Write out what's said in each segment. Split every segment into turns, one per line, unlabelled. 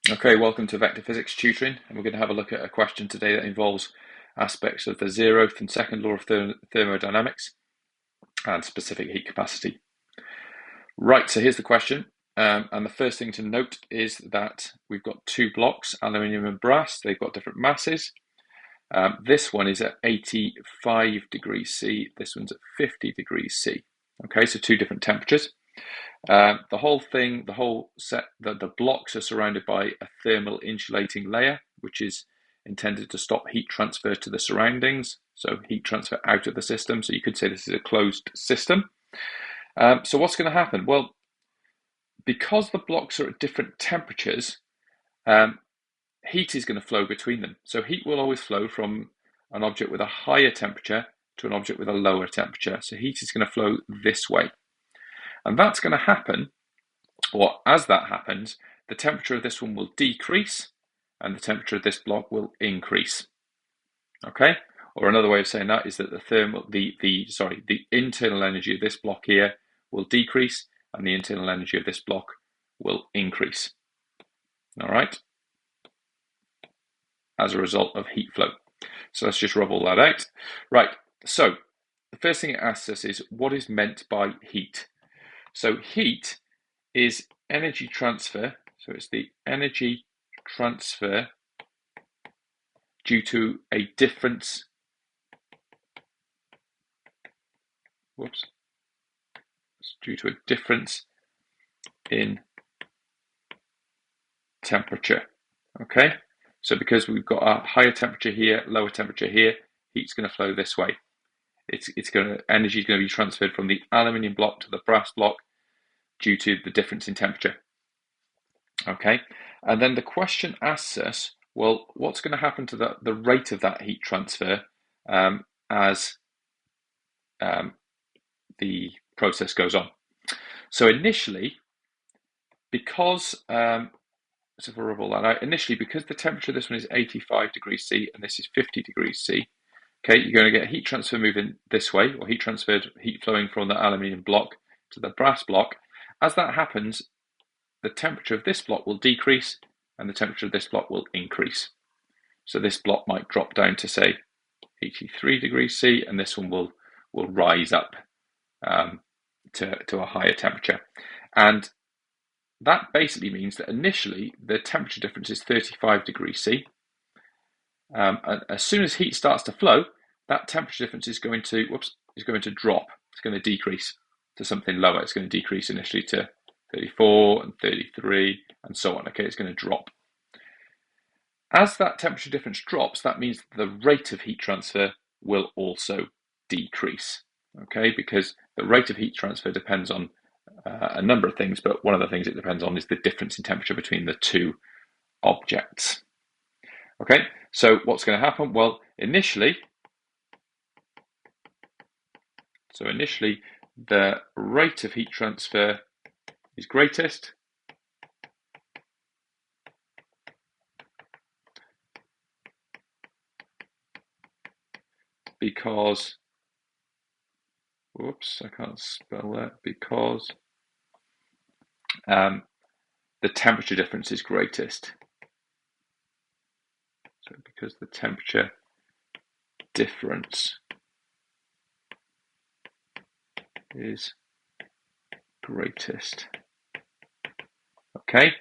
Okay, welcome to Vector Physics Tutoring, and we're going to have a look at a question today that involves aspects of the zeroth and second law of thermodynamics and specific heat capacity. Right, so here's the question, and the first thing to note is that we've got two blocks, aluminium and brass. They've got different masses. This one is at 85 degrees C, this one's at 50 degrees C. Okay, so two different temperatures. The whole thing, the whole set, the blocks are surrounded by a thermal insulating layer, which is intended to stop heat transfer to the surroundings, so heat transfer out of the system. So you could say this is a closed system. So what's going to happen? Well, because the blocks are at different temperatures, heat is going to flow between them. So heat will always flow from an object with a higher temperature to an object with a lower temperature. So heat is going to flow this way. And that's going to happen, or as that happens, the temperature of this one will decrease and the temperature of this block will increase. Okay? Or another way of saying that is that the internal energy of this block here will decrease and the internal energy of this block will increase. All right? As a result of heat flow. So let's just rub all that out. Right, so the first thing it asks us is what is meant by heat? So heat is energy transfer, so it's the energy transfer due to a difference, it's due to a difference in temperature, okay? So because we've got a higher temperature here, lower temperature here, heat's going to flow this way. Energy is going to be transferred from the aluminium block to the brass block due to the difference in temperature. Okay, and then the question asks us, well, what's going to happen to the rate of that heat transfer as the process goes on? So initially, because so if I rub all that out, initially because the temperature of this one is 85 degrees C and this is 50 degrees C, okay, you're going to get heat transfer moving this way, or heat flowing from the aluminium block to the brass block. As that happens, the temperature of this block will decrease and the temperature of this block will increase. So this block might drop down to, say, 83 degrees C, and this one will rise up to a higher temperature. And that basically means that initially the temperature difference is 35 degrees C. And as soon as heat starts to flow, that temperature difference is going to drop. It's going to decrease to something lower. It's going to decrease initially to 34 and 33 and so on. Okay, it's going to drop. As that temperature difference drops, that means the rate of heat transfer will also decrease. Okay, because the rate of heat transfer depends on a number of things, but one of the things it depends on is the difference in temperature between the two objects. Okay, so what's going to happen? Well, initially, the rate of heat transfer is greatest because, whoops, I can't spell that, because the temperature difference is greatest. So because the temperature difference is greatest. Okay,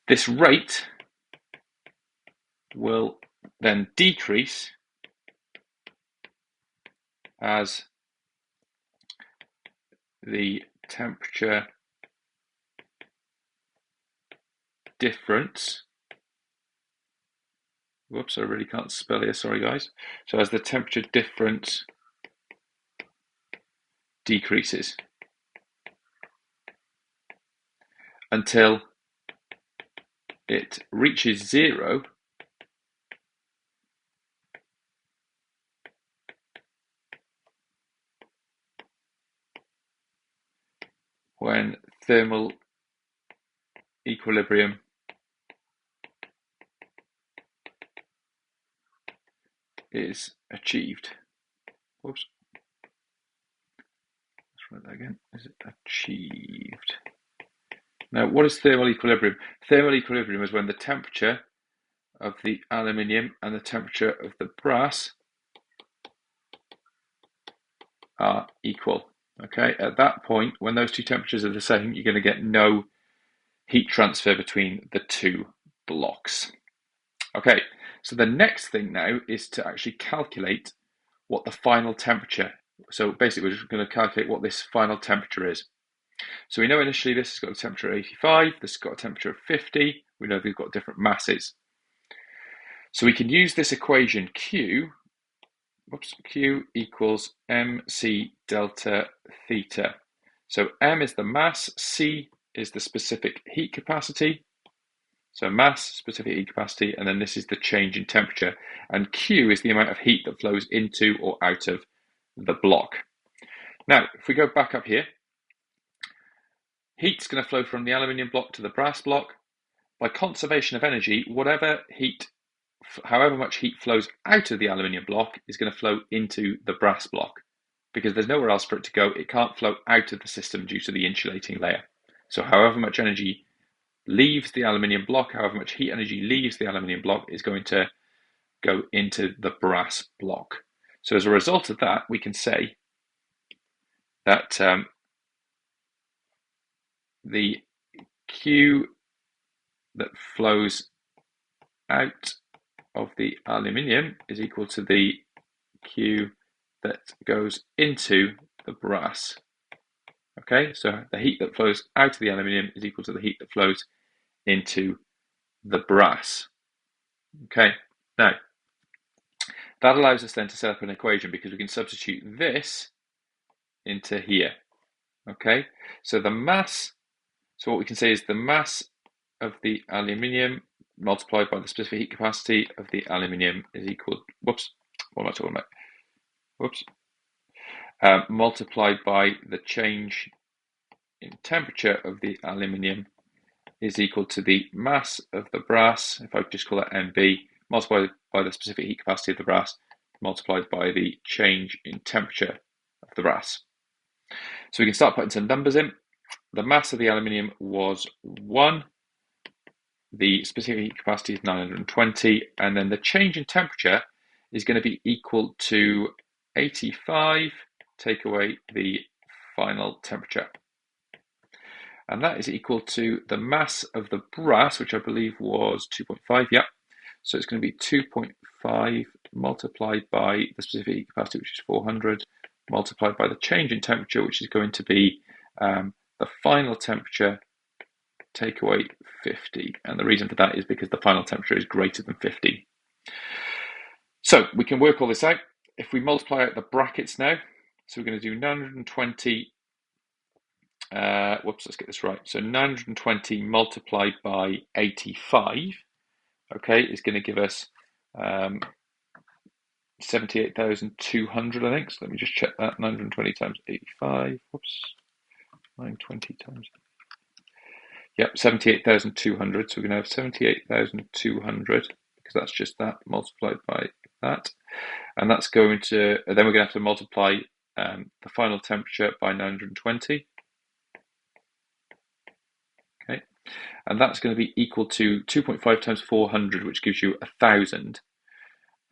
this rate will then decrease as the temperature difference, whoops, I really can't spell here, sorry guys. So as the temperature difference decreases until it reaches zero when thermal equilibrium is achieved. Whoops. Let's write that again. Is it achieved? Now, what is thermal equilibrium? Thermal equilibrium is when the temperature of the aluminium and the temperature of the brass are equal. Okay, at that point, when those two temperatures are the same, you're going to get no heat transfer between the two blocks. Okay, so the next thing now is to actually calculate what the final temperature. So basically, we're just going to calculate what this final temperature is. So we know initially this has got a temperature of 85, this has got a temperature of 50. We know they've got different masses. So we can use this equation Q equals mc delta theta. So m is the mass, c is the specific heat capacity. So mass, specific heat capacity, and then this is the change in temperature. And Q is the amount of heat that flows into or out of the block. Now, if we go back up here, heat's going to flow from the aluminium block to the brass block. By conservation of energy, however much heat flows out of the aluminium block is going to flow into the brass block, because there's nowhere else for it to go. It can't flow out of the system due to the insulating layer. So however much energy leaves the aluminium block, however much heat energy leaves the aluminium block is going to go into the brass block. So as a result of that, we can say that the Q that flows out of the aluminium is equal to the Q that goes into the brass. Okay, so the heat that flows out of the aluminium is equal to the heat that flows into the brass. Okay, now that allows us then to set up an equation, because we can substitute this into here. Okay, so the mass, so what we can say is the mass of the aluminium multiplied by the specific heat capacity of the aluminium is equal, what am I talking about? Multiplied by the change in temperature of the aluminium is equal to the mass of the brass, if I just call that MB, multiplied by the specific heat capacity of the brass, multiplied by the change in temperature of the brass. So we can start putting some numbers in. The mass of the aluminium was 1, the specific heat capacity is 920, and then the change in temperature is going to be equal to 85, take away the final temperature. And that is equal to the mass of the brass, which I believe was 2.5, yeah. So it's going to be 2.5 multiplied by the specific heat capacity, which is 400, multiplied by the change in temperature, which is going to be the final temperature, take away 50. And the reason for that is because the final temperature is greater than 50. So we can work all this out. If we multiply out the brackets now, so we're going to do 920, let's get this right. So 920 multiplied by 85, okay, is going to give us 78,200, I think. So let me just check that. 920 times 85, 920 times, yep, 78,200. So we're going to have 78,200, because that's just that multiplied by that. And that's going to, then we're going to have to multiply the final temperature by 920. Okay, and that's going to be equal to 2.5 times 400, which gives you 1,000.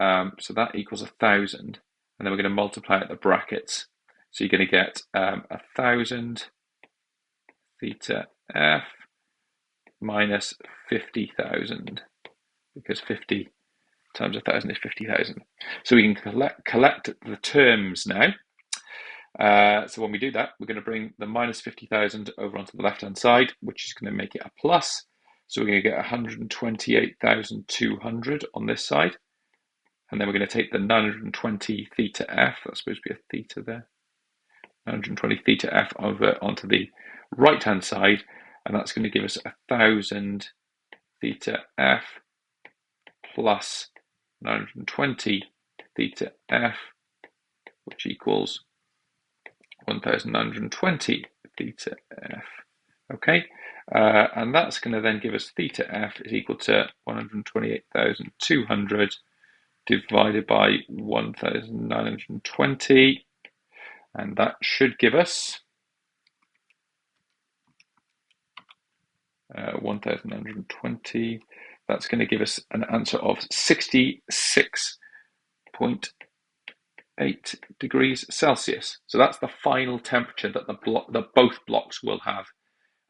So that equals 1,000, and then we're going to multiply out the brackets. So you're going to get 1,000 theta F minus 50,000, because 50 times 1,000 is 50,000. So we can collect the terms now. So when we do that, we're going to bring the minus 50,000 over onto the left-hand side, which is going to make it a plus. So we're going to get 128,200 on this side. And then we're going to take the 920 theta F, that's supposed to be a theta there, 920 theta F over onto the right-hand side, and that's going to give us 1,000 theta F plus 920 theta F, which equals 1,920 theta F. Okay, and that's going to then give us theta F is equal to 128,200 divided by 1,920, and that should give us 1920. That's going to give us an answer of 66.8 degrees Celsius. So that's the final temperature that both blocks will have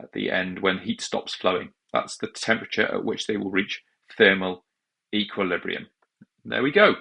at the end when heat stops flowing. That's the temperature at which they will reach thermal equilibrium. There we go.